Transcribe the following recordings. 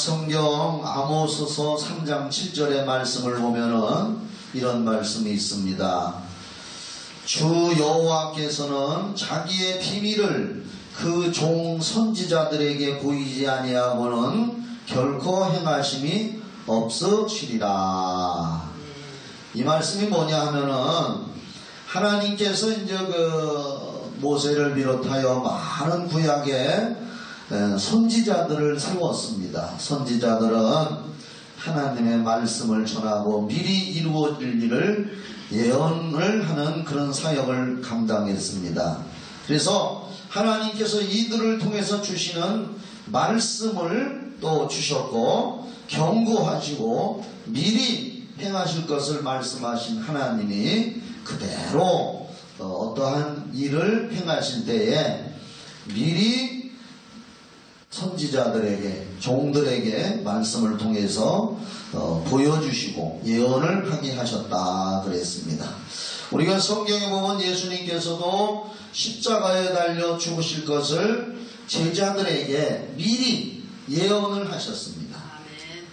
성경 아모스서 3장 7절의 말씀을 보면은 이런 말씀이 있습니다. 주 여호와께서는 자기의 비밀을 그 종 선지자들에게 보이지 아니하고는 결코 행하심이 없으시리라. 이 말씀이 뭐냐 하면은 하나님께서 이제 모세를 비롯하여 많은 구약에 선지자들을 세웠습니다. 선지자들은 하나님의 말씀을 전하고 미리 이루어질 일을 예언을 하는 그런 사역을 감당했습니다. 그래서 하나님께서 이들을 통해서 주시는 말씀을 또 주셨고 경고하시고 미리 행하실 것을 말씀하신 하나님이 그대로 어떠한 일을 행하실 때에 미리 선지자들에게 종들에게 말씀을 통해서 보여주시고 예언을 하게 하셨다 그랬습니다. 우리가 성경에 보면 예수님께서도 십자가에 달려 죽으실 것을 제자들에게 미리 예언을 하셨습니다.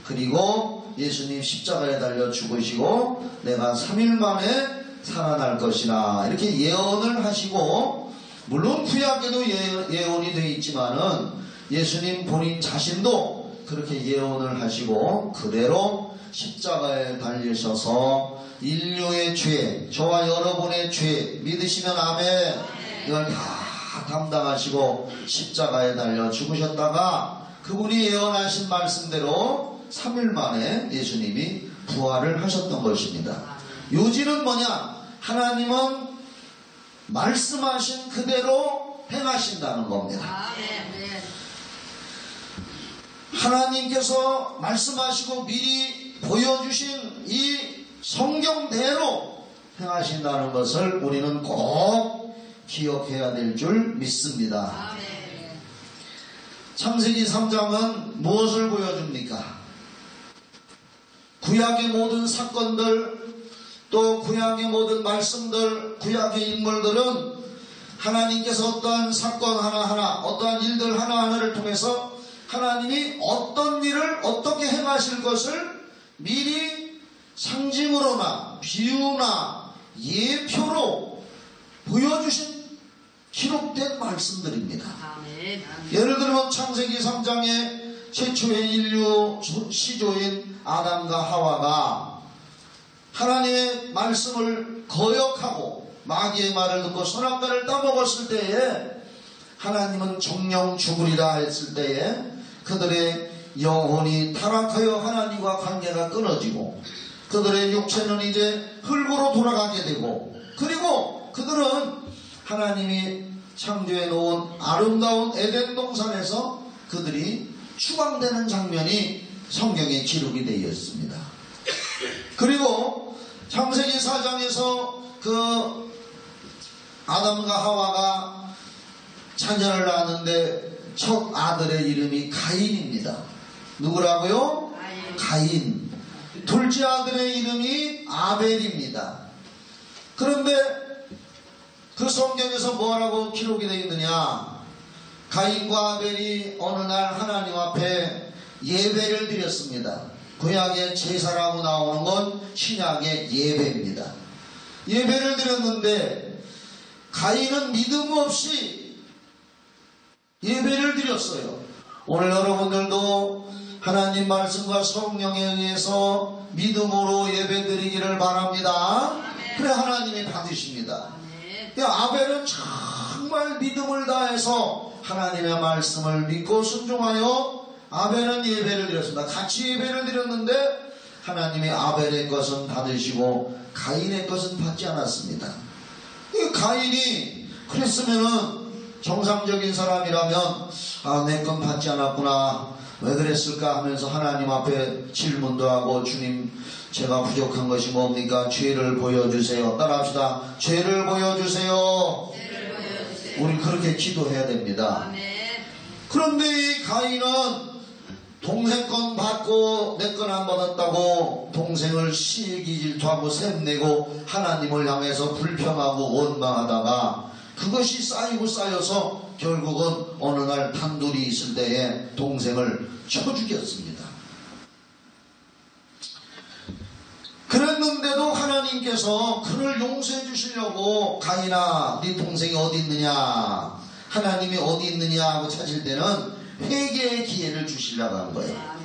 그리고 예수님 십자가에 달려 죽으시고 내가 3일 만에 살아날 것이라 이렇게 예언을 하시고, 물론 구약에도 예언이 되어 있지만은 예수님 본인 자신도 그렇게 예언을 하시고 그대로 십자가에 달리셔서 인류의 죄, 저와 여러분의 죄 믿으시면 아멘, 이걸 다 담당하시고 십자가에 달려 죽으셨다가 그분이 예언하신 말씀대로 3일 만에 예수님이 부활을 하셨던 것입니다. 요지는 뭐냐? 하나님은 말씀하신 그대로 행하신다는 겁니다. 하나님께서 말씀하시고 미리 보여주신 이 성경대로 행하신다는 것을 우리는 꼭 기억해야 될 줄 믿습니다. 창세기 3장은 무엇을 보여줍니까? 구약의 모든 사건들, 또 구약의 모든 말씀들, 구약의 인물들은 하나님께서 어떠한 사건 하나하나, 어떠한 일들 하나하나를 통해서 하나님이 어떤 일을 어떻게 행하실 것을 미리 상징으로나 비유나 예표로 보여주신 기록된 말씀들입니다. 예를 들면 창세기 3장에 최초의 인류 시조인 아담과 하와가 하나님의 말씀을 거역하고 마귀의 말을 듣고 선악과를 따먹었을 때에 하나님은 정령 죽으리라 했을 때에 그들의 영혼이 타락하여 하나님과 관계가 끊어지고 그들의 육체는 이제 흙으로 돌아가게 되고, 그리고 그들은 하나님이 창조해 놓은 아름다운 에덴 동산에서 그들이 추방되는 장면이 성경에 기록이 되어 있습니다. 그리고 창세기 4장에서 그 아담과 하와가 자녀를 낳았는데 첫 아들의 이름이 가인입니다. 누구라고요? 가인. 둘째 아들의 이름이 아벨입니다. 그런데 그 성경에서 뭐라고 기록이 되어 있느냐? 가인과 아벨이 어느 날 하나님 앞에 예배를 드렸습니다. 구약의 제사라고 나오는 건 신약의 예배입니다. 예배를 드렸는데 가인은 믿음 없이 예배를 드렸어요. 오늘 여러분들도 하나님 말씀과 성령에 의해서 믿음으로 예배드리기를 바랍니다. 그래 하나님이 받으십니다. 아벨은 정말 믿음을 다해서 하나님의 말씀을 믿고 순종하여 아벨은 예배를 드렸습니다. 같이 예배를 드렸는데 하나님이 아벨의 것은 받으시고 가인의 것은 받지 않았습니다. 가인이 그랬으면은 정상적인 사람이라면 내 건 받지 않았구나, 왜 그랬을까 하면서 하나님 앞에 질문도 하고, 주님 제가 부족한 것이 뭡니까? 죄를 보여주세요. 따라합시다. 죄를 보여주세요. 우리 그렇게 기도해야 됩니다. 그런데 이 가인은 동생 건 받고 내 건 안 받았다고 동생을 시기 질투하고 샘내고 하나님을 향해서 불평하고 원망하다가 그것이 쌓이고 쌓여서 결국은 어느 날 단둘이 있을 때에 동생을 쳐 죽였습니다. 그랬는데도 하나님께서 그를 용서해 주시려고 가인아 네 동생이 어디 있느냐, 하나님이 어디 있느냐 하고 찾을 때는 회개의 기회를 주시려고 한 거예요.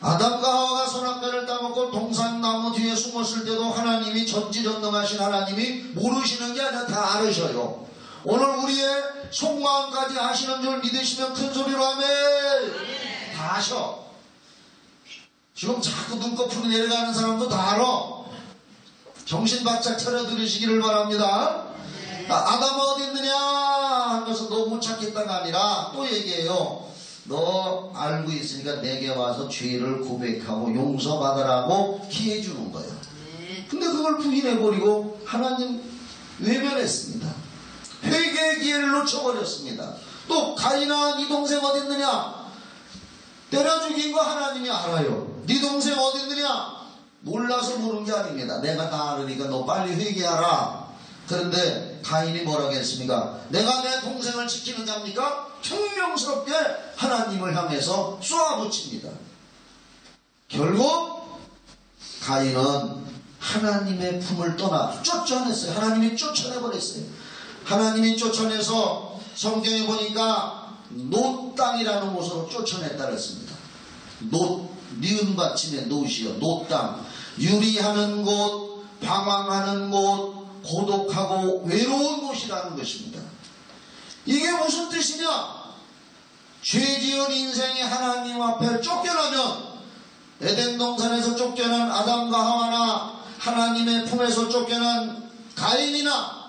아담과 하와가 선악과를 따먹고 동산나무 뒤에 숨었을 때도 하나님이 전지전능하신 하나님이 모르시는 게 아니라 다 알으셔요. 오늘 우리의 속마음까지 아시는 줄 믿으시면 큰 소리로 아멘. 다 아셔. 지금 자꾸 눈꺼풀이 내려가는 사람도 다 알아. 정신 바짝 차려 들으시기를 바랍니다. 아담 어디 있느냐 한 것은 너 못 찾겠다가 아니라 또 얘기해요. 너 알고 있으니까 내게 와서 죄를 고백하고 용서받으라고 기회 주는 거예요. 근데 그걸 부인해버리고 하나님 외면했습니다. 회개의 기회를 놓쳐버렸습니다. 또 가인아 네 동생 어디 있느냐, 때려 죽인 거 하나님이 알아요. 네 동생 어디 있느냐, 몰라서 모르는 게 아닙니다. 내가 다 알으니까 너 빨리 회개하라. 그런데 가인이 뭐라고 했습니까? 내가 내 동생을 지키는 자입니까? 혁명스럽게 하나님을 향해서 쏘아붙입니다. 결국 가인은 하나님의 품을 떠나 쫓아냈어요. 하나님이 쫓아내버렸어요. 하나님이 쫓아내서 성경에 보니까 놋 땅이라는 곳으로 쫓아냈다 그랬습니다. 놋, 니은 받침의 놋이요. 놋 땅. 유리하는 곳, 방황하는 곳, 고독하고 외로운 곳이라는 것입니다. 이게 무슨 뜻이냐? 죄 지은 인생이 하나님 앞에 쫓겨나면, 에덴 동산에서 쫓겨난 아담과 하와나 하나님의 품에서 쫓겨난 가인이나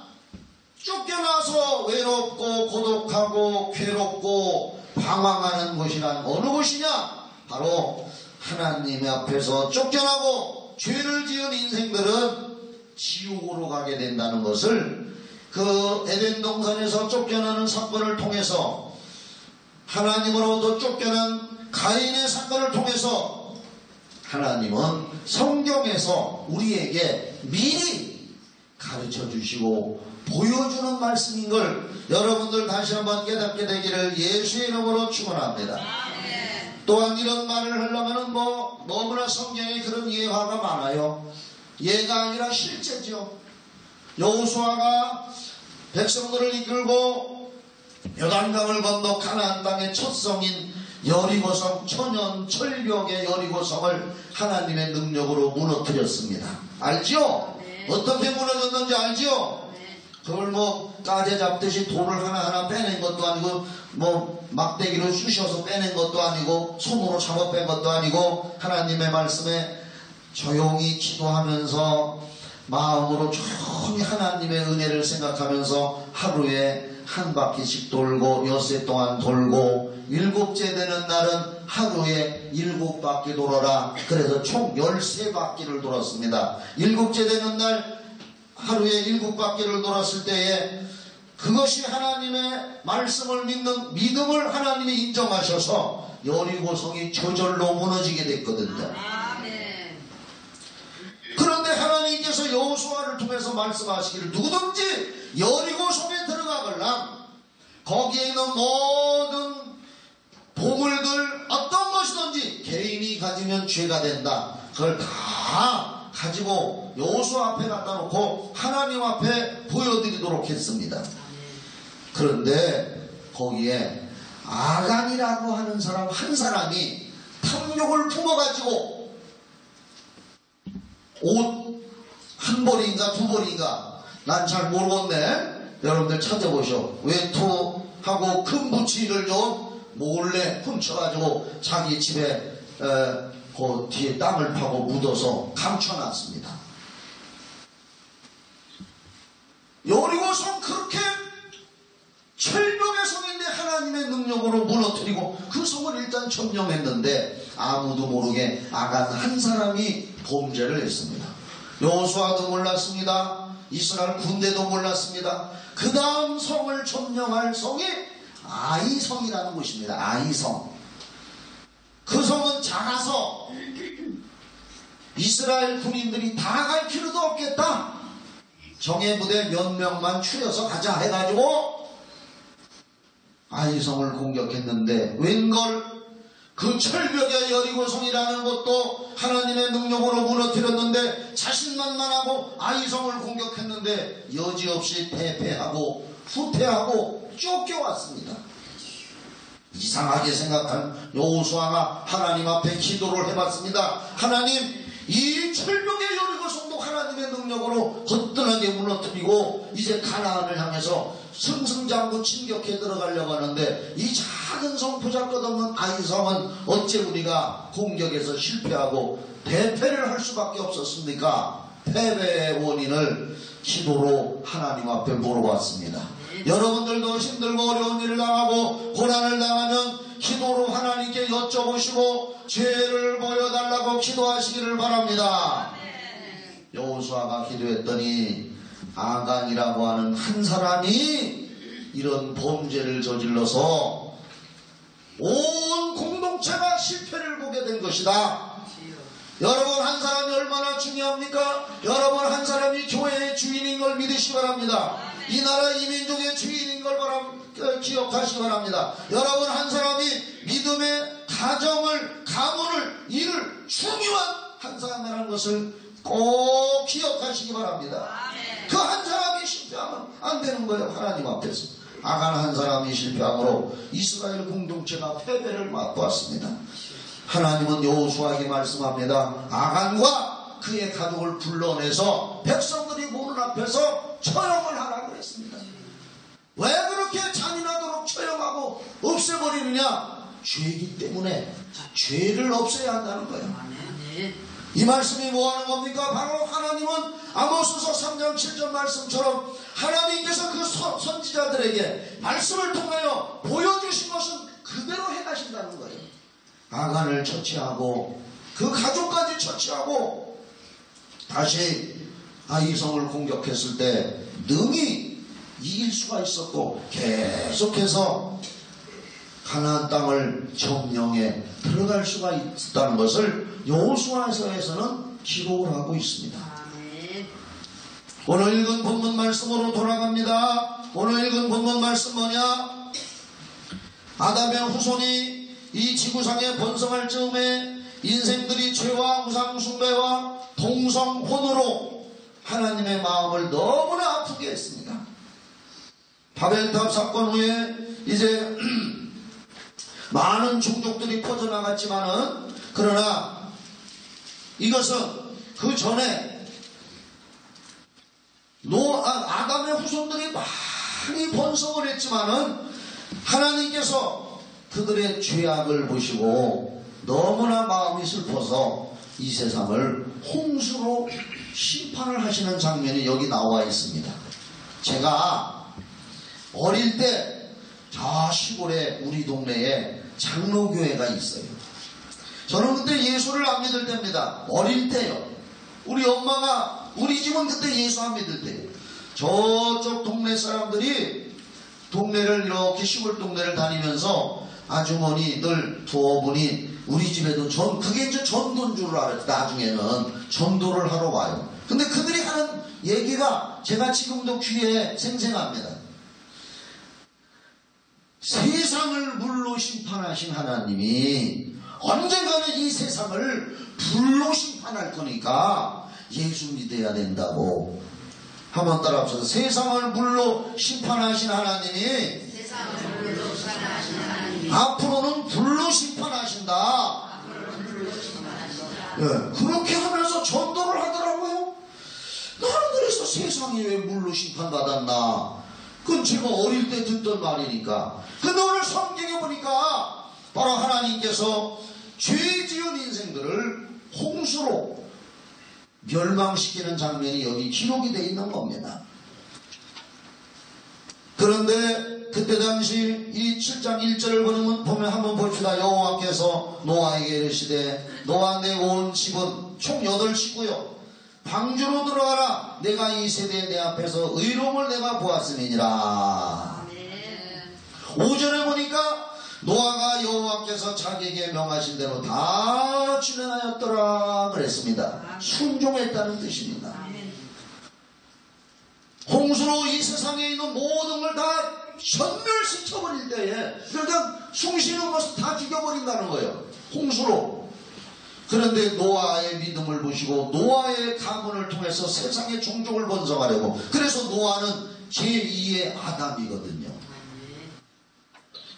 쫓겨나서 외롭고 고독하고 괴롭고 방황하는 곳이란 어느 곳이냐? 바로 하나님 앞에서 쫓겨나고 죄를 지은 인생들은 지옥으로 가게 된다는 것을 그 에덴 동산에서 쫓겨나는 사건을 통해서, 하나님으로부터 쫓겨난 가인의 사건을 통해서 하나님은 성경에서 우리에게 미리 가르쳐 주시고 보여주는 말씀인 걸 여러분들 다시 한번 깨닫게 되기를 예수의 이름으로 축원합니다. 또한 이런 말을 하려면 너무나 성경에 그런 예화가 많아요. 예가 아니라 실제죠. 여호수아가 백성들을 이끌고 요단강을 건너 가나안 땅의 첫 성인 여리고성, 천연 철벽의 여리고성을 하나님의 능력으로 무너뜨렸습니다. 알지요? 네. 어떻게 무너졌는지 알지요? 네. 그걸 까재 잡듯이 돌을 하나하나 빼낸 것도 아니고 막대기로 쑤셔서 빼낸 것도 아니고 손으로 잡아 뺀 것도 아니고 하나님의 말씀에 조용히 기도하면서 마음으로 조용히 하나님의 은혜를 생각하면서 하루에 한 바퀴씩 돌고 엿새 동안 돌고, 일곱째 되는 날은 하루에 7바퀴 돌아라. 그래서 총 13바퀴를 돌았습니다. 일곱째 되는 날 하루에 7바퀴를 돌았을 때에 그것이 하나님의 말씀을 믿는 믿음을 하나님이 인정하셔서 여리고성이 저절로 무너지게 됐거든요. 그런데 하나님께서 여호수아를 통해서 말씀하시기를 누구든지 여리고성에 들어가걸랑 거기에 있는 모든 보물들 어떤 것이든지 개인이 가지면 죄가 된다. 그걸 다 가지고 여호수아 앞에 갖다 놓고 하나님 앞에 보여드리도록 했습니다. 그런데 거기에 아간이라고 하는 사람 한 사람이 탐욕을 품어가지고 옷 한 벌인가 두 벌인가 난 잘 모르겠네. 여러분들 찾아보셔. 외투하고 큰 부치를 좀 몰래 훔쳐가지고 자기 집에 그 뒤에 땅을 파고 묻어서 감춰놨습니다. 여리고성 그렇게 철벽의 성인데 하나님의 능력으로 무너뜨리고 그 성을 일단 점령했는데 아무도 모르게 아간 한 사람이 범죄를 했습니다. 여호수아도 몰랐습니다. 이스라엘 군대도 몰랐습니다. 그 다음 성을 점령할 성이 아이성이라는 곳입니다. 아이성. 그 성은 작아서 이스라엘 군인들이 다 갈 필요도 없겠다. 정예부대 몇 명만 추려서 가자 해가지고 아이성을 공격했는데 웬걸 그 철벽의 여리고성이라는 것도 하나님의 능력으로 무너뜨렸는데 자신만만하고 아이성을 공격했는데 여지없이 패배하고 후퇴하고 쫓겨왔습니다. 이상하게 생각한 여호수아가 하나님 앞에 기도를 해봤습니다. 하나님, 이 철벽의 여리고성도 하나님의 능력으로 거뜬하게 무너뜨리고 이제 가나안을 향해서 승승장구 진격해 들어가려고 하는데 이 작은 성 보잘것없는 아이성은 어째 우리가 공격에서 실패하고 대패를 할 수밖에 없었습니까? 패배의 원인을 기도로 하나님 앞에 물어봤습니다. 여러분들도 힘들고 어려운 일을 당하고 고난을 당하면 기도로 하나님께 여쭤보시고 죄를 보여달라고 기도하시기를 바랍니다. 여호수아가 기도했더니 아간이라고 하는 한 사람이 이런 범죄를 저질러서 온 공동체가 실패를 보게 된 것이다. 여러분, 한 사람이 얼마나 중요합니까? 여러분, 한 사람이 교회의 주인인 걸 믿으시기 바랍니다. 이 나라 이 민족의 주인인 걸 기억하시기 바랍니다. 여러분, 한 사람이 믿음의 가정을, 가문을, 이를 중요한 한 사람이라는 것을 꼭 기억하시기 바랍니다. 그 한 사람이 실패하면 안 되는 거예요. 하나님 앞에서. 아간 한 사람이 실패함으로 이스라엘 공동체가 패배를 맛보았습니다. 하나님은 여호수아에게 말씀합니다. 아간과 그의 가족을 불러내서 백성들이 보는 앞에서 처형을 하라고 그랬습니다. 왜 그렇게 잔인하도록 처형하고 없애버리느냐? 죄이기 때문에 죄를 없애야 한다는 거예요. 이 말씀이 뭐하는 겁니까? 바로 하나님은 아모스서 3장 7절 말씀처럼 하나님께서 그 선지자들에게 말씀을 통하여 보여주신 것은 그대로 해가신다는 거예요. 아간을 처치하고 그 가족까지 처치하고 다시 아이성을 공격했을 때 능히 이길 수가 있었고 계속해서 가나안 땅을 점령해 들어갈 수가 있다는 것을 여호수아서에서는 기록을 하고 있습니다. 오늘 읽은 본문 말씀으로 돌아갑니다. 오늘 읽은 본문 말씀 뭐냐? 아담의 후손이 이 지구상에 번성할 즈음에 인생들이 죄와 우상숭배와 동성혼으로 하나님의 마음을 너무나 아프게 했습니다. 바벨탑 사건 후에 이제 많은 종족들이 퍼져나갔지만은 그러나 이것은 그 전에 아담의 후손들이 많이 번성을 했지만은 하나님께서 그들의 죄악을 보시고 너무나 마음이 슬퍼서 이 세상을 홍수로 심판을 하시는 장면이 여기 나와 있습니다. 제가 어릴 때 저 시골에 우리 동네에 장로교회가 있어요. 저는 그때 예수를 안 믿을 때입니다. 어릴 때요. 우리 엄마가 우리 집은 그때 예수 안 믿을 때요. 저쪽 동네 사람들이 동네를 이렇게 시골 동네를 다니면서 아주머니들 두어 분이 우리 집에도 그게 이제 전도인 줄 알았지. 나중에는 전도를 하러 와요. 근데 그들이 하는 얘기가 제가 지금도 귀에 생생합니다. 세상을 물로 심판하신 하나님이 언젠가는 이 세상을 불로 심판할 거니까 예수 믿어야 된다고. 한번 따라합시다. 세상을 물로 심판하신 하나님이 앞으로는 불로 심판하신다. 네, 그렇게 하면서 전도를 하더라고요. 나는 그래서 세상이 왜 물로 심판받았나? 그건 제가 어릴 때 듣던 말이니까. 근데 오늘 성경에 보니까 바로 하나님께서 죄 지은 인생들을 홍수로 멸망시키는 장면이 여기 기록이 되어 있는 겁니다. 그런데 그때 당시 이 7장 1절을 보면 한번 봅시다. 여호와께서 노아에게 이르시되 노아 내 온 집은 총 8식구요 방주로 들어가라. 내가 이 세대에 내 앞에서 의로움을 내가 보았음이니라. 5절에 보니까 노아가 여호와께서 자기에게 명하신 대로 다 진행하였더라 그랬습니다. 순종했다는 뜻입니다. 홍수로 이 세상에 있는 모든 걸 다 전멸시켜버릴 때에 그냥 숨쉬는 것을 다 죽여버린다는 거예요. 홍수로. 그런데 노아의 믿음을 보시고 노아의 가문을 통해서 세상의 종족을 번성하려고. 그래서 노아는 제2의 아담이거든요.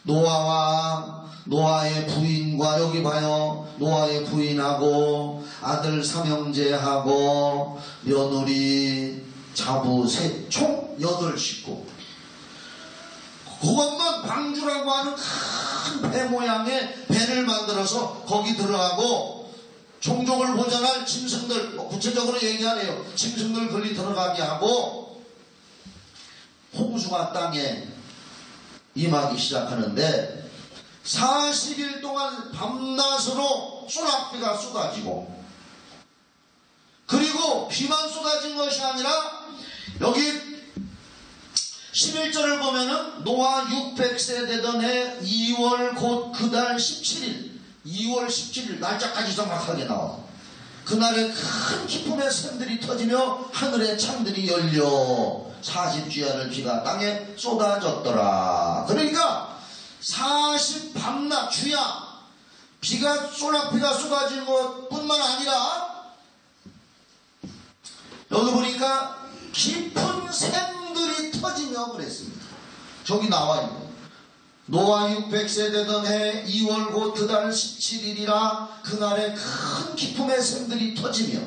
노아와 노아의 부인과, 여기 봐요, 노아의 부인하고 아들 삼형제하고 며느리 자부 총 8식구. 그것만 방주라고 하는 큰 배 모양의 배를 만들어서 거기 들어가고 종족을 보존할 짐승들, 구체적으로 얘기하네요. 짐승들 거기 들어가게 하고 홍수가 땅에 임하기 시작하는데 40일 동안 밤낮으로 소낙비가 쏟아지고, 그리고 비만 쏟아진 것이 아니라 여기 11절을 보면은 노아 600세 되던 해 2월 곧 그 달 17일 2월 17일 날짜까지 정확하게 나와. 그날에 큰 기쁨의 샘들이 터지며 하늘의 창들이 열려 40주야를 비가 땅에 쏟아졌더라. 그러니까 40 밤낮 주야 비가 소낙비가 쏟아진 것뿐만 아니라 여기 보니까 깊은 샘들이 터지며 그랬습니다. 저기 나와 있는 노아 600세 되던 해 2월 곧 그 달 17일이라 그날에 큰 기쁨의 샘들이 터지며,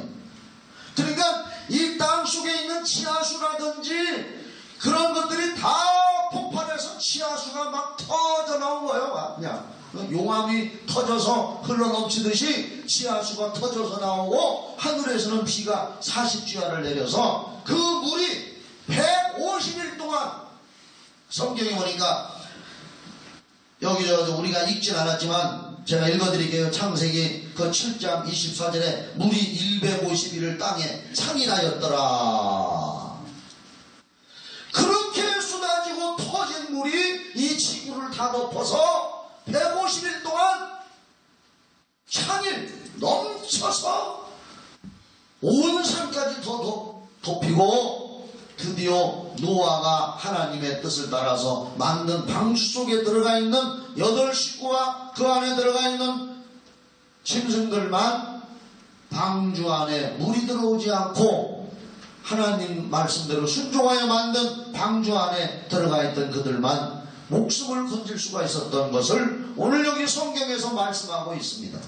그러니까 이 땅 속에 있는 치아수라든지 그런 것들이 다 폭발해서 치아수가 막 터져 나온 거예요. 그냥 용암이 터져서 흘러넘치듯이 치아수가 터져서 나오고, 하늘에서는 비가 40주야를 내려서 그 물이 150일 동안, 성경에 보니까 여기 우리가 읽진 않았지만 제가 읽어드릴게요. 창세기 그 7장 24절에 물이 150일을 땅에 창이나였더라. 그렇게 쏟아지고 터진 물이 이 지구를 다 덮어서 150일 동안 창을 넘쳐서 온 산까지 더 덮이고, 드디어 노아가 하나님의 뜻을 따라서 만든 방주 속에 들어가 있는 8식구와 그 안에 들어가 있는 짐승들만 방주 안에 물이 들어오지 않고 하나님 말씀대로 순종하여 만든 방주 안에 들어가 있던 그들만 목숨을 건질 수가 있었던 것을 오늘 여기 성경에서 말씀하고 있습니다.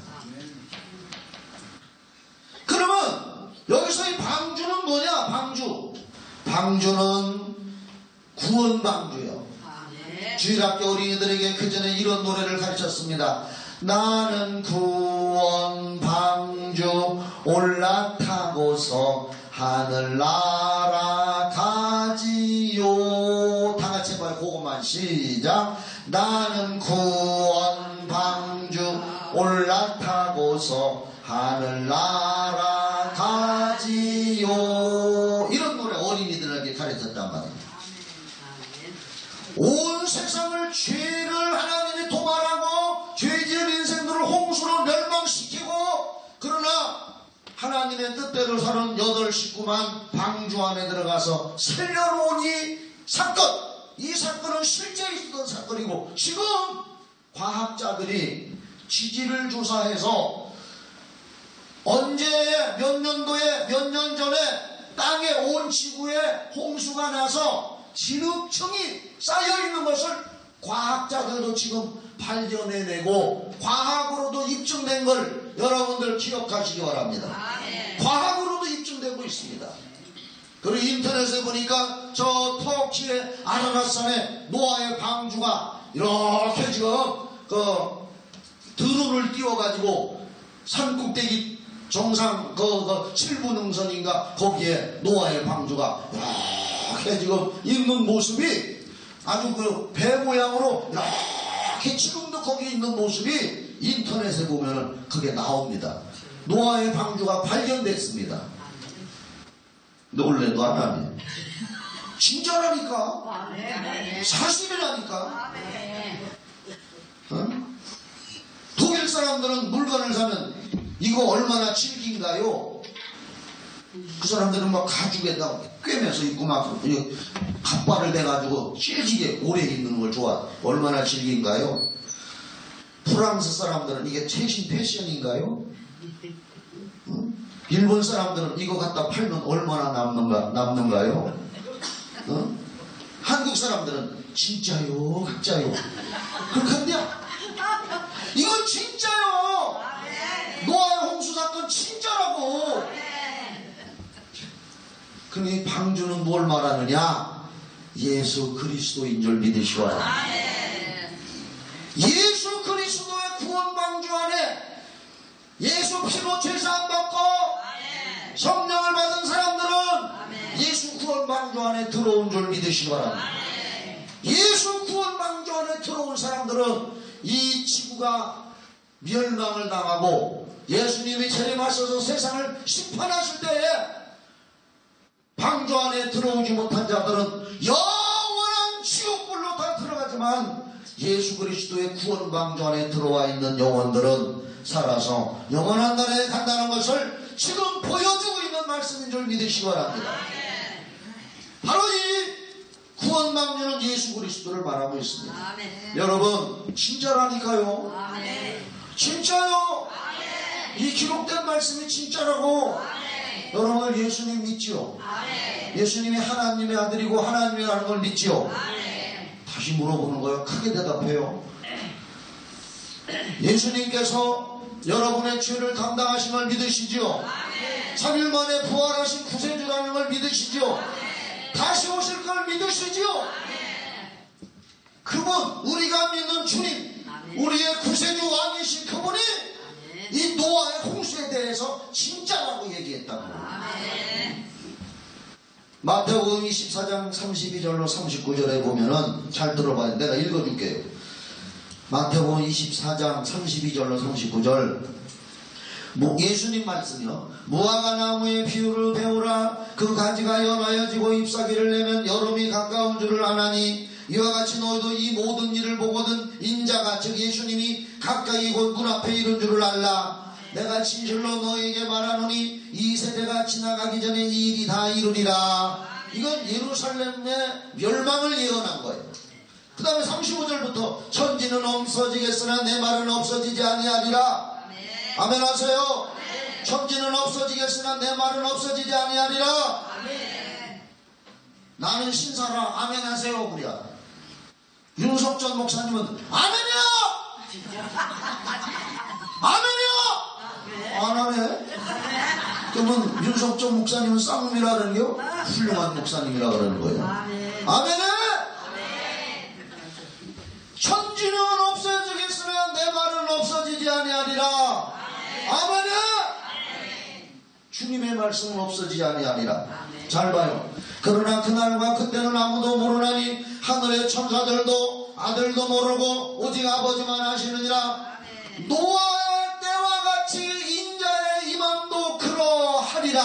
그러면 여기서 이 방주는 뭐냐? 방주는 구원방주요. 주일학교 어린이들에게 그 전에 이런 노래를 가르쳤습니다. 나는 구원방주 올라타고서 하늘 날아가지요. 다 같이 해봐요. 그것만 시작. 나는 구원방주 올라타고서 하늘 날아가지요. 이런 노래 어린이들에게 가르쳤단 말이에요. 온 세상을 죄를 하나님이 도발하고 죄지은 인생들을 홍수로 멸망시키고, 그러나 하나님의 뜻대로 사는 8식구만 방주 안에 들어가서 살려놓은 이 사건은 실제 있었던 사건이고, 지금 과학자들이 지질을 조사해서 언제 몇 년도에 몇 년 전에 땅에 온 지구에 홍수가 나서 진흙층이 쌓여있는 것을 과학자들도 지금 발견해내고 과학으로도 입증된 걸 여러분들 기억하시기 바랍니다. 과학으로도 입증되고 있습니다. 그리고 인터넷에 보니까 저 터키의 아라랏산에 노아의 방주가 이렇게 지금 그 드론을 띄워가지고 산꼭대기 정상 그 7분 능선인가 거기에 노아의 방주가 이렇게 지금 있는 모습이 아주 그 배 모양으로 이렇게 지금도 거기 있는 모습이 인터넷에 보면은 그게 나옵니다. 노아의 방주가 발견됐습니다. 놀래도 안 하네. 진짜라니까. 사실이라니까. 어? 독일 사람들은 물건을 사면 이거 얼마나 질긴가요? 그 사람들은 막 가죽에다 꿰매서 입고 막 갑발을 대가지고 찔지게 오래 입는 걸 얼마나 즐긴가요? 프랑스 사람들은 이게 최신 패션인가요? 일본 사람들은 이거 갖다 팔면 얼마나 남는가요? 한국 사람들은 진짜요, 가짜요? 그렇겠냐? 이건 진짜요! 노아의 홍수 사건 진짜라고! 그러니 방주는 뭘 말하느냐? 예수 그리스도인 줄 믿으시오라. 예수 그리스도의 구원 방주 안에 예수 피로 죄사함 받고 성령을 받은 사람들은 예수 구원 방주 안에 들어온 줄 믿으시기 바랍니다. 예수 구원 방주 안에 들어온 사람들은 이 지구가 멸망을 당하고 예수님이 재림하셔서 세상을 심판하실 때에 방주 안에 들어오지 못한 자들은 영원한 지옥불로 다 들어가지만 예수 그리스도의 구원 방주 안에 들어와 있는 영혼들은 살아서 영원한 나라에 간다는 것을 지금 보여주고 있는 말씀인 줄 믿으시기 바랍니다. 바로 이 구원 방주는 예수 그리스도를 말하고 있습니다. 아멘. 여러분 진짜라니까요. 아멘. 진짜요. 아멘. 이 기록된 말씀이 진짜라고. 아멘. 여러분 예수님 믿지요? 아멘. 예수님이 하나님의 아들이고 하나님이라는 걸 믿지요? 아멘. 다시 물어보는 거예요. 크게 대답해요. 예수님께서 여러분의 죄를 담당하신 걸 믿으시죠? 아멘. 3일 만에 부활하신 구세주라는 걸 믿으시죠? 아멘. 다시 오실 걸 믿으시죠? 그분, 우리가 믿는 주님, 우리의 구세주 왕이신 그분이 이 노아의 홍수에 대해서 진짜라고 얘기했다고. 마태복음 24장 32절로 39절에 보면은 잘 들어봐요. 내가 읽어줄게요. 마태복음 24장 32절로 39절. 예수님 말씀이요. 무화과 나무의 비유를 배우라. 그 가지가 연하여 지고 잎사귀를 내면 여름이 가까운 줄을 아나니 이와 같이 너희도 이 모든 일을 보거든 인자가 즉 예수님이 가까이 곧 문 앞에 이른 줄을 알라. 내가 진실로 너희에게 말하노니 이 세대가 지나가기 전에 이 일이 다 이루리라. 이건 예루살렘의 멸망을 예언한 거예요. 그 다음에 35절부터 천지는 없어지겠으나 내 말은 없어지지 아니하리라. 아멘 하세요. 천지는 없어지겠으나 내 말은 없어지지 아니하리라. 나는 신사라. 아멘 하세요. 우리야. 윤석전 목사님은 아멘이요. 아멘이요. 안 하네. 그러면 윤석전 목사님은 쌍놈이라 그러는 거 훌륭한 목사님이라 그러는 거예요. 아멘에. 천지는 없어지겠으나 내 말은 없어지지 아니하리라. 아멘에. 주님의 말씀은 없어지지 아니하리라. 잘 봐요. 그러나 그날과 그때는 아무도 모르나니 하늘의 천사들도 아들도 모르고 오직 아버지만 아시느니라. 노아의 때와 같이 인자의 임함도 그러하리라.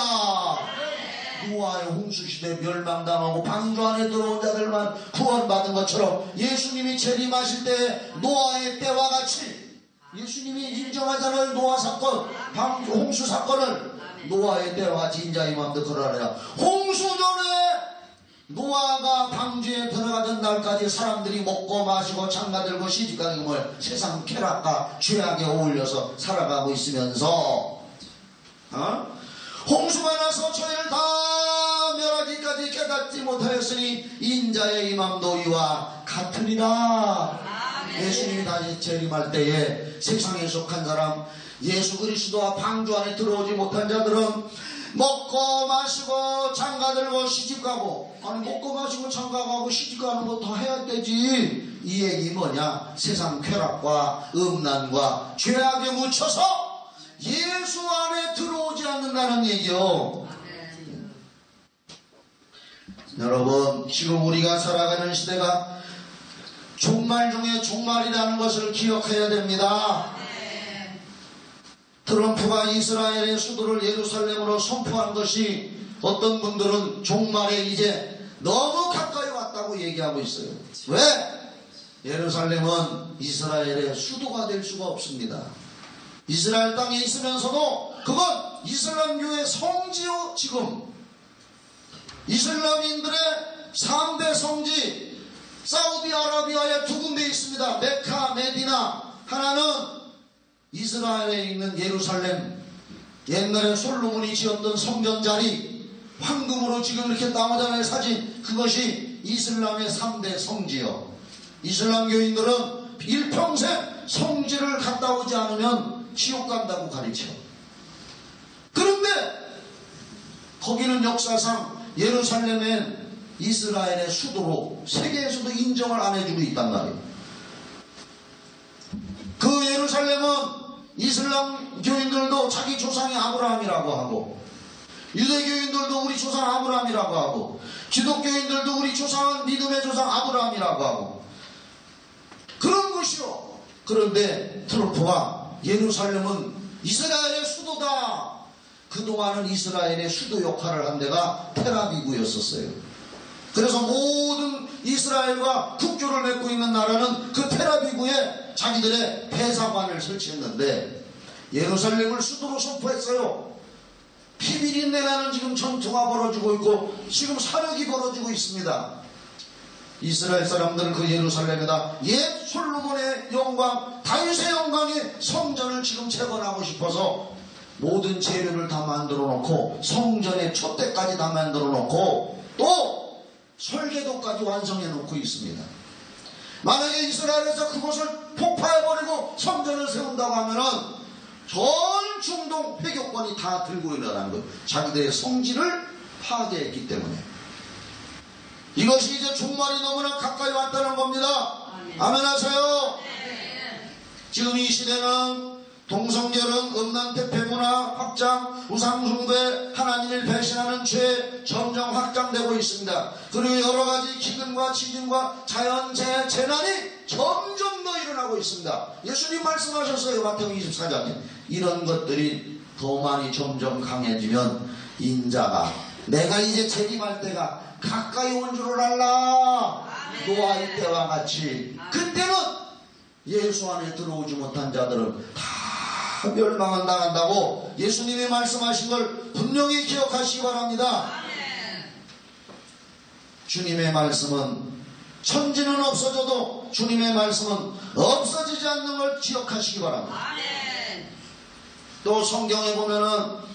노아의 홍수시대 멸망당하고 방주 안에 들어온 자들만 구원받은 것처럼 예수님이 재림하실 때 노아의 때와 같이 예수님이 인정하잖아요. 노아 사건, 홍수 사건을. 노아의 때와 같이 인자의 임함도 그러하리라. 홍수 전에 노아가 방주에 들어가던 날까지 사람들이 먹고 마시고 장가들고 시집가는 걸 세상 쾌락과 죄악에 어울려서 살아가고 있으면서 홍수가 나서 저희를 다 멸하기까지 깨닫지 못하였으니 인자의 임함도 이와 같으리라. 예수님이 다시 재림할 때에 세상에 속한 사람, 예수 그리스도와 방주 안에 들어오지 못한 자들은 먹고 마시고 장가들고 시집가고, 아니 먹고 마시고 장가가고 시집가는 거 다 해야 되지. 이 얘기 뭐냐? 세상 쾌락과 음란과 죄악에 묻혀서 예수 안에 들어오지 않는다는 얘기요. 여러분, 지금 우리가 살아가는 시대가 종말 중에 종말이라는 것을 기억해야 됩니다. 트럼프가 이스라엘의 수도를 예루살렘으로 선포한 것이 어떤 분들은 종말에 이제 너무 가까이 왔다고 얘기하고 있어요. 왜? 예루살렘은 이스라엘의 수도가 될 수가 없습니다. 이스라엘 땅에 있으면서도 그건 이슬람교의 성지요. 지금 이슬람인들의 3대 성지 사우디아라비아에 2군데 있습니다. 메카, 메디나. 하나는 이스라엘에 있는 예루살렘, 옛날에 솔로몬이 지었던 성전 자리, 황금으로 지금 이렇게 나오잖아요, 사진. 그것이 이슬람의 3대 성지요. 이슬람교인들은 일평생 성지를 갔다 오지 않으면 지옥 간다고 가르쳐. 그런데 거기는 역사상 예루살렘은 이스라엘의 수도로 세계에서도 인정을 안 해주고 있단 말이에요. 그 예루살렘은 이슬람 교인들도 자기 조상이 아브라함이라고 하고, 유대교인들도 우리 조상 아브라함이라고 하고, 기독교인들도 우리 조상은 믿음의 조상 아브라함이라고 하고 그런 것이요. 그런데 트럼프가 예루살렘은 이스라엘의 수도다. 그동안은 이스라엘의 수도 역할을 한 데가 텔아비브였었어요. 그래서 모든 이스라엘과 국교를 맺고 있는 나라는 그 텔아비브에 자기들의 대사관을 설치했는데 예루살렘을 수도로 선포했어요. 피비린내나는 지금 전투가 벌어지고 있고 지금 사력이 벌어지고 있습니다. 이스라엘 사람들은 그 예루살렘에다 옛 솔로몬의 영광, 다윗의 영광의 성전을 지금 재건하고 싶어서 모든 재료를 다 만들어 놓고 성전의 촛대까지 다 만들어 놓고 또 설계도까지 완성해 놓고 있습니다. 만약에 이스라엘에서 그곳을 폭파해버리고 성전을 세운다고 하면은 전 중동 회교권이 다 들고 일어나는 거예요. 자기들의 성지를 파괴했기 때문에. 이것이 이제 종말이 너무나 가까이 왔다는 겁니다. 아멘 하세요. 지금 이 시대는 동성결혼, 음란태폐문화 확장, 우상숭배, 하나님을 배신하는 죄 점점 확장되고 있습니다. 그리고 여러가지 기근과 지진과 자연재해, 재난이 점점 더 일어나고 있습니다. 예수님 말씀하셨어요. 마태복음 24장에 이런 것들이 더 많이 점점 강해지면 인자가 내가 이제 재림할 때가 가까이 온 줄을 알라. 노아의 때와 같이 그때는 예수 안에 들어오지 못한 자들은 다 멸망을 당한다고 예수님이 말씀하신 걸 분명히 기억하시기 바랍니다. 주님의 말씀은 천지는 없어져도 주님의 말씀은 없어지지 않는 걸 기억하시기 바랍니다. 또 성경에 보면은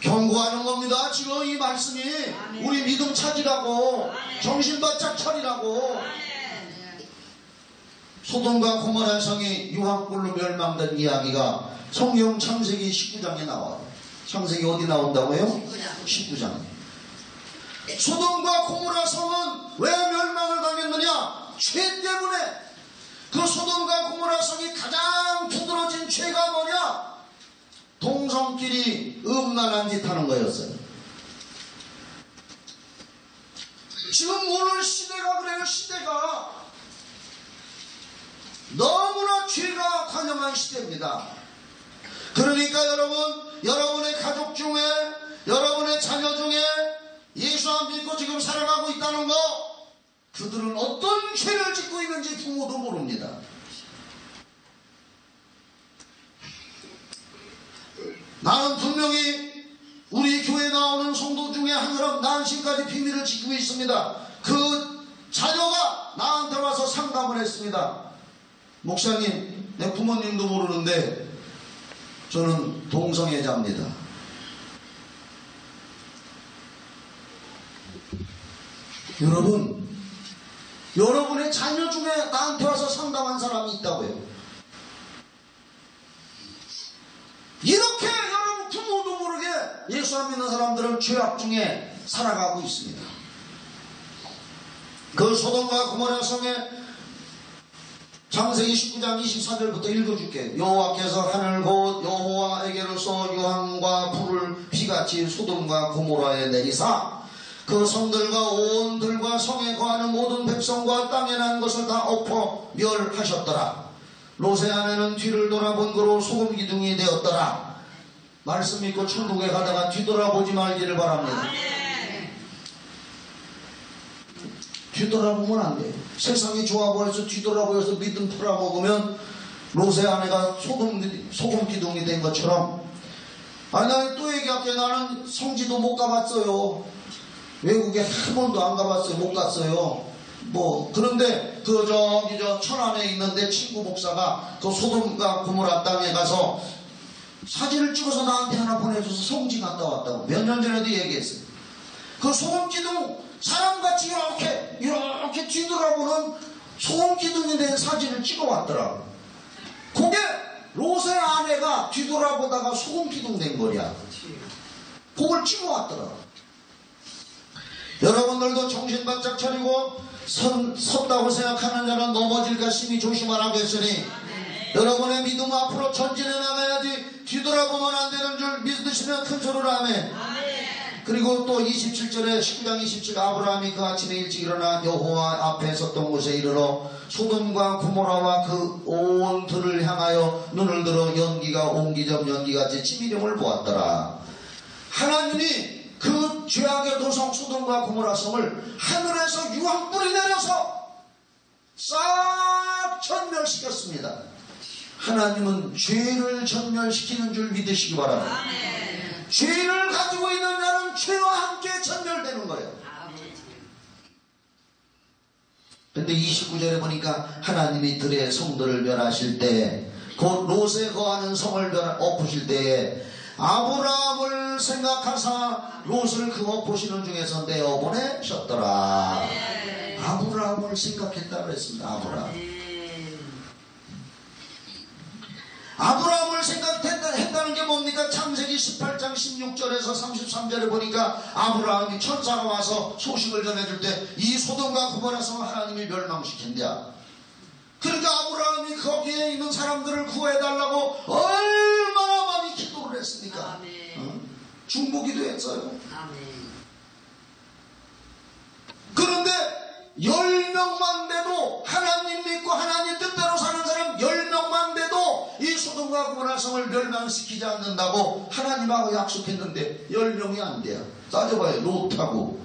경고하는 겁니다. 지금 이 말씀이 우리 믿음 찾으라고, 정신 바짝 차리라고. 소돔과 고모라 성이 유황불로 멸망된 이야기가 성경 창세기 19장에 나와요. 창세기 어디 나온다고요? 19장에. 소돔과 고모라 성은 왜 멸망을 당했느냐? 죄 때문에. 그 소돔과 고모라 성이 가장 두드러진 죄가 뭐냐? 동성끼리 음란한 짓 하는 거였어요. 지금 오늘 시대가 그래요. 시대가 너무나 죄가 관영한 시대입니다. 그러니까 여러분의 가족 중에, 여러분의 자녀 중에 예수 안 믿고 지금 살아가고 있다는 거, 그들은 어떤 죄를 짓고 있는지 부모도 모릅니다. 나는 분명히 우리 교회 나오는 성도 중에 한 사람 난신까지 비밀을 지키고 있습니다. 그 자녀가 나한테 와서 상담을 했습니다. 목사님, 내 부모님도 모르는데 저는 동성애자입니다. 여러분의 자녀 중에 나한테 와서 상담한 사람이 있다고요. 이렇게 여러분 부모도 모르게 예수 안 믿는 사람들은 죄악 중에 살아가고 있습니다. 그 소돔과 고모라 성에 창세기 19장 24절부터 읽어줄게요. 여호와께서 하늘 곧 여호와에게로서 유황과 불을 피같이 소돔과 고모라에 내리사 그 성들과 온 들과 성에 거하는 모든 백성과 땅에 난 것을 다 엎어 멸하셨더라. 롯의 아내는 뒤를 돌아본 거로 소금 기둥이 되었더라. 말씀 믿고 천국에 가다가 뒤돌아보지 말기를 바랍니다. 뒤돌아보면 안 돼요. 세상이 좋아 보여서 뒤돌아보여서 믿음 풀어먹으면 롯의 아내가 소금 기둥이 된 것처럼 아니, 나는 또 얘기할게. 나는 성지도 못 가봤어요. 외국에 한 번도 안 가봤어요. 못 갔어요. 그런데 저기 천안에 있는데 친구 목사가 그 소돔과 고모라 땅에 가서 사진을 찍어서 나한테 하나 보내줘서 성지 갔다 왔다고 몇 년 전에도 얘기했어요. 그 소금기둥 사람같이 이렇게 뒤돌아보는 소금기둥이 된 사진을 찍어왔더라고. 그게 롯의 아내가 뒤돌아보다가 소금기둥 된 거야. 그걸 찍어왔더라고. 여러분들도 정신 바짝 차리고 섰다고 생각하는 자는 넘어질까 심히 조심하라고 했으니 여러분의 믿음 앞으로 전진해 나가야지 뒤돌아보면 안 되는 줄 믿으시면 큰 소리로 아멘. 그리고 또 27절에 19장 27절 아브라함이 그 아침에 일찍 일어나 여호와 앞에 섰던 곳에 이르러 소돔과 고모라와 그 온 들을 향하여 눈을 들어 연기가 옹기점 연기같이 치미령을 보았더라. 하나님이 그 죄악의 도성 소돔과 고모라 성을 하늘에서 유황불이 내려서 싹 전멸시켰습니다. 하나님은 죄를 전멸시키는 줄 믿으시기 바랍니다. 죄를 가지고 있는 자는 죄와 함께 전멸되는 거예요. 근데 29절에 보니까 하나님이 들의 성들을 멸하실 때, 곧 롯에 거하는 성을 엎으실 때에 아브라함을 생각하사 롯을 그 엎으시는 중에서 내어보내셨더라. 아브라함을 생각했다고 그랬습니다. 아브라함을 생각했다는 게 뭡니까? 창세기 18장 16절에서 33절에 보니까 아브라함이 천사가 와서 소식을 전해줄 때 이 소돔과 고모라 성을 하나님이 멸망시킨다. 그러니까 아브라함이 거기에 있는 사람들을 구해달라고 얼마나 많이 기도를 했습니까? 중보기도 했어요. 그런데 10명만 돼도 하나님 믿고 하나님 뜻대로 사는 사람 10명만 돼도 이 소돔과 고모라 성을 멸망시키지 않는다고 하나님하고 약속했는데 10명이 안 돼요. 따져봐요. 롯하고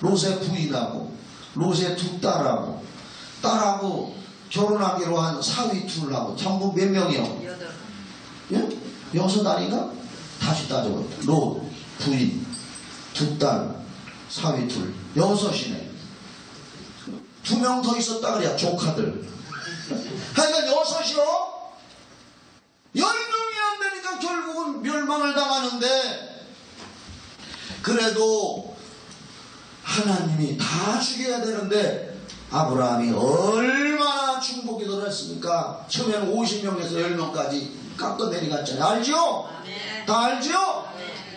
롯의 부인하고 롯의 두 딸하고 결혼하기로 한 사위 둘하고 전부 몇 명이요? 6 아닌가? 다시 따져봐요. 롯, 부인, 두 딸, 사위 둘, 6이네. 2명 더 있었다 그래야 조카들. 하여간 6이요. 10명이 안 되니까 결국은 멸망을 당하는데, 그래도 하나님이 다 죽여야 되는데 아브라함이 얼마나 중보기도를 했습니까? 처음에는 50명에서 10명까지 깎아내리갔잖아요. 알죠? 다 알죠?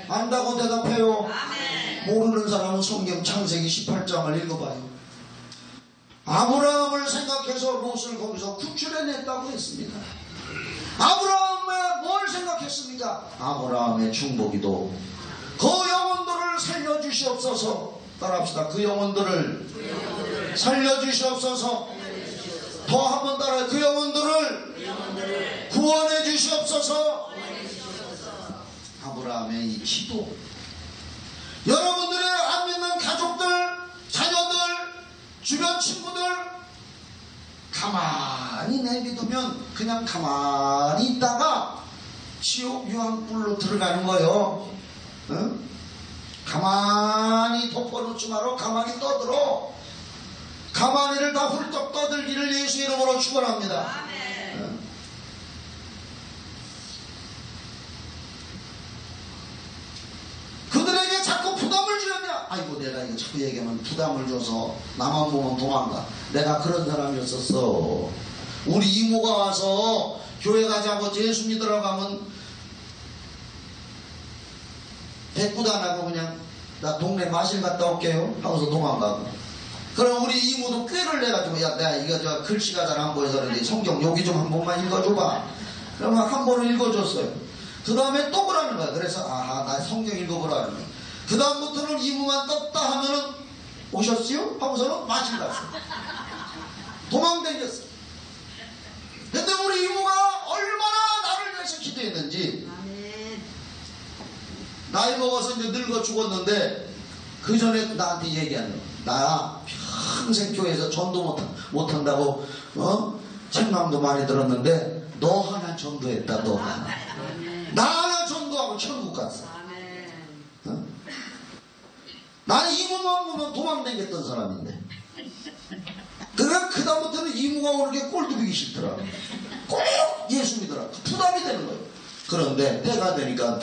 안다고 대답해요. 모르는 사람은 성경 창세기 18장을 읽어봐요. 아브라함을 생각해서 롯을 거기서 구출해냈다고 했습니다. 아브라함의 뭘 생각했습니까? 아브라함의 중보기도. 그 영혼들을 살려주시옵소서. 따라합시다. 그 영혼들을 살려주시옵소서. 더 한 번 따라해. 그 영혼들을 구원해 주시옵소서. 아브라함의 이 기도. 여러분들의 안 믿는 가족들, 자녀들, 주변 친구들 가만히 내비두면 그냥 가만히 있다가 지옥 유황불로 들어가는 거예요. 응? 가만히 덮어놓지 말고 가만히 떠들어. 가만히를 다 훌떡 떠들기를 예수 이름으로 축원합니다. 응? 그들에게 자꾸 부담을 주었냐? 아이고 내가 이거 자꾸 얘기하면 부담을 줘서 나만 보면 도망가. 내가 그런 사람이었었어. 우리 이모가 와서 교회 가자고 예수 믿으라고 하면 대꾸도 안 하고 그냥 나 동네 마실 갔다 올게요 하고서 도망가고. 그럼 우리 이모도 꾀를 내가지고 야 내가 이거 저 글씨가 잘 안 보여서 그런데 성경 여기 좀 한 번만 읽어줘봐. 그러면 한 번을 읽어줬어요. 그 다음에 또 그러는 거야. 그래서 아하 나 성경 읽어보라 하는 거야. 그 다음부터는 이모만 떴다 하면은 오셨어요? 하고서는 마실 갔어요. 도망다녔어요. 근데 우리 이모가 얼마나 나를 위해서 기도했는지. 나이 먹어서 이제 늙어 죽었는데 그 전에 나한테 얘기하는 거야. 나 평생 교회에서 전도 못한다고 책망도 많이 들었는데 너 하나 전도했다. 너 하나. 나 하나 전도하고 천국 갔어. 나는 이모만 보면 도망다녔던 사람인데. 그러니까 그 다음부터는 이모가 오는 게 꼴도 보기 싫더라. 꼭 예수 믿어라. 부담이 되는 거예요. 그런데 때가 되니까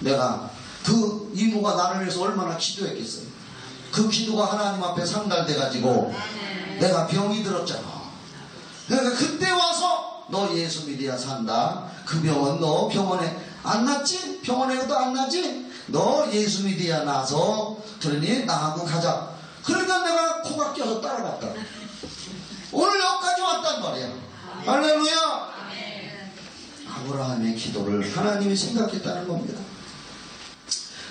내가 그 이모가 나를 위해서 얼마나 기도했겠어요. 그 기도가 하나님 앞에 상달돼가지고 내가 병이 들었잖아. 그러니까 그때 와서 너 예수 믿어야 산다. 그 병은 너 병원에 안 났지? 병원에 가도 안 나지? 너 예수 믿어야 나서 그러니 나하고 가자. 그러니까 내가 코가 껴서 따라갔다. 오늘 여기까지 왔단 말이야. 할렐루야. 아브라함의 기도를 하나님이 생각했다는 겁니다.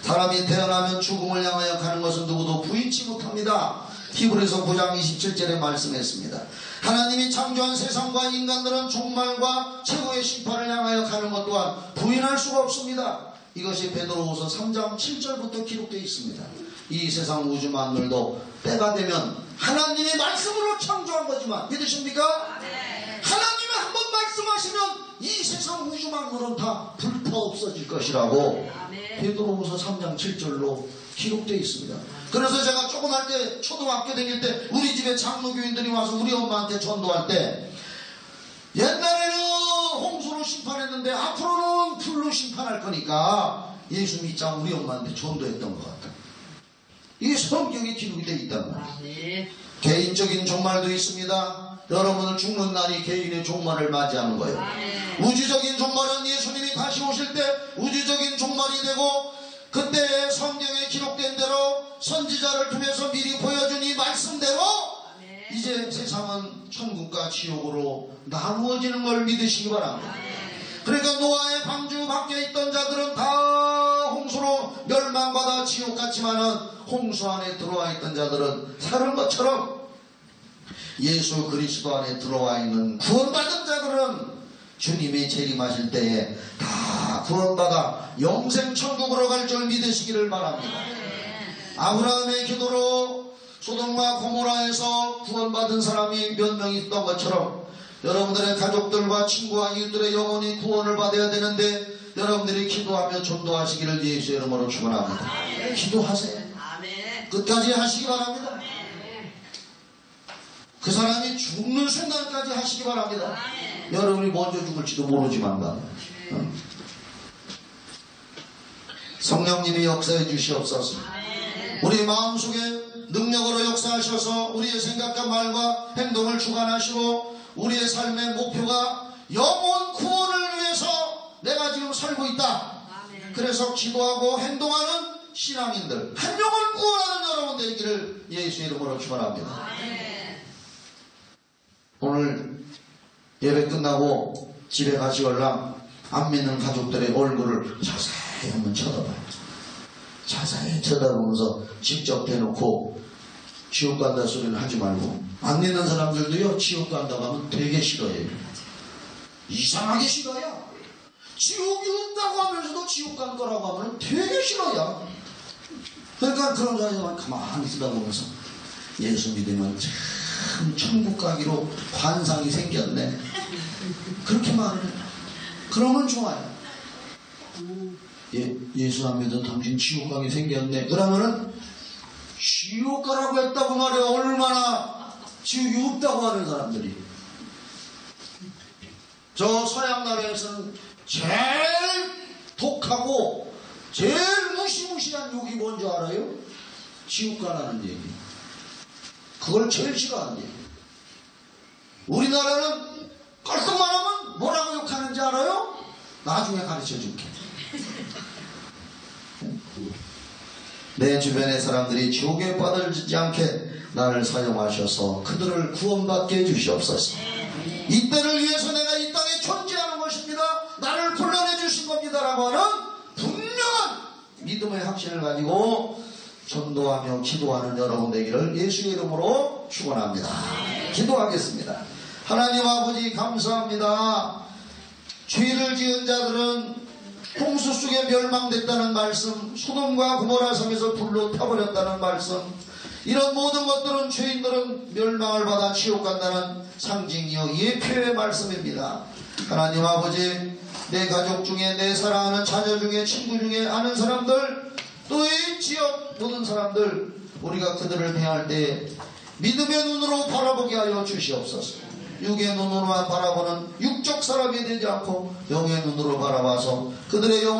사람이 태어나면 죽음을 향하여 가는 것은 누구도 부인치 못합니다. 히브리서 9장 27절에 말씀했습니다. 하나님이 창조한 세상과 인간들은 종말과 최후의 심판을 향하여 가는 것 또한 부인할 수가 없습니다. 이것이 베드로후서 3장 7절부터 기록되어 있습니다. 이 세상 우주 만물도 때가 되면 하나님의 말씀으로 창조한 거지만 믿으십니까? 하나님이 한번 말씀하시면 이 세상 우주 만물은 다 불타 없어질 것이라고 베드로후서 3장 7절로 기록되어 있습니다. 그래서 제가 조금 할 때 초등학교 다닐 때 우리 집에 장로교인들이 와서 우리 엄마한테 전도할 때 옛날에는 홍수로 심판했는데 앞으로는 불로 심판할 거니까 예수 믿자 우리 엄마한테 전도했던 것 같다. 이게 성경에 기록이 되어 있단 말이에요. 개인적인 종말도 있습니다. 여러분은 죽는 날이 개인의 종말을 맞이하는 거예요. 우주적인 종말은 예수님이 다시 오실 때 우주적인 종말이 되고 그때 성경에 기록된 대로 선지자를 통해서 미리 보여준 이 말씀대로 이제 세상은 천국과 지옥으로 나누어지는 걸 믿으시기 바랍니다. 그러니까 노아의 방주 밖에 있던 자들은 다 홍수로 멸망받아 지옥 같지만은 홍수 안에 들어와 있던 자들은 사는 것처럼 예수 그리스도 안에 들어와 있는 구원받은 자들은 주님이 재림하실 때에 다 구원받아 영생 천국으로 갈 줄 믿으시기를 바랍니다. 아브라함의 기도로 소돔과 고모라에서 구원받은 사람이 몇 명 있던 것처럼 여러분들의 가족들과 친구와 이웃들의 영혼이 구원을 받아야 되는데 여러분들이 기도하며 전도하시기를 예수의 이름으로 축원합니다. 기도하세요. 끝까지 하시기 바랍니다. 그 사람이 죽는 순간까지 하시기 바랍니다. 여러분이 먼저 죽을지도 모르지만 말이에요. 성령님이 역사해 주시옵소서. 우리 마음속에 능력으로 역사하셔서 우리의 생각과 말과 행동을 주관하시고 우리의 삶의 목표가 영혼 구원을 위해서 내가 지금 살고 있다. 그래서 기도하고 행동하는 신앙인들, 한 영혼을 구원하는 여러분 되기를 예수의 이름으로 축원합니다. 오늘 예배 끝나고 집에 가시걸랑 안 믿는 가족들의 얼굴을 자세히 한번 쳐다봐요. 자세히 쳐다보면서 직접 대놓고 지옥 간다 소리는 하지 말고, 안 믿는 사람들도요 지옥 간다고 하면 되게 싫어해요. 이상하게 싫어요. 지옥이 없다고 하면서도 지옥 간 거라고 하면 되게 싫어요. 그러니까 그런 자리에만 가만히 있어다보면서 예수 믿으면 참 천국 가기로 환상이 생겼네, 그렇게 말을 해요. 그러면 좋아요. 예수 안 믿어 당신 지옥 가게 생겼네, 그러면은 지옥 가라고 했다고 말해요. 얼마나 지옥이 없다고 하는 사람들이. 저 서양 나라에서는 제일 독하고 제일 무시무시한 욕이 뭔지 알아요? 지옥 가라는 얘기. 그걸 제일 싫어한대요. 우리나라는 껄떡만 하면 뭐라고 욕하는지 알아요? 나중에 가르쳐 줄게. 내 주변의 사람들이 지옥에 빠들지 않게 나를 사용하셔서 그들을 구원받게 해주시옵소서. 이때를 위해서 내가 이 땅에 존재하는 것입니다, 나를 불러내 주신 겁니다 라고 하는 분명한 믿음의 확신을 가지고 전도하며 기도하는 여러분 되기를 예수의 이름으로 축원합니다. 기도하겠습니다. 하나님 아버지 감사합니다. 죄를 지은 자들은 홍수 속에 멸망됐다는 말씀, 소돔과 고모라 섬에서 불로 타버렸다는 말씀, 이런 모든 것들은 죄인들은 멸망을 받아 지옥 간다는 상징이요 예표의 말씀입니다. 하나님 아버지, 내 가족 중에, 내 사랑하는 자녀 중에, 친구 중에, 아는 사람들, 또 이 지역 모든 사람들 우리가 그들을 대할 때 믿음의 눈으로 바라보게 하여 주시옵소서. 육의 눈으로만 바라보는 육적 사람이 되지 않고 영의 눈으로 바라봐서 그들의 영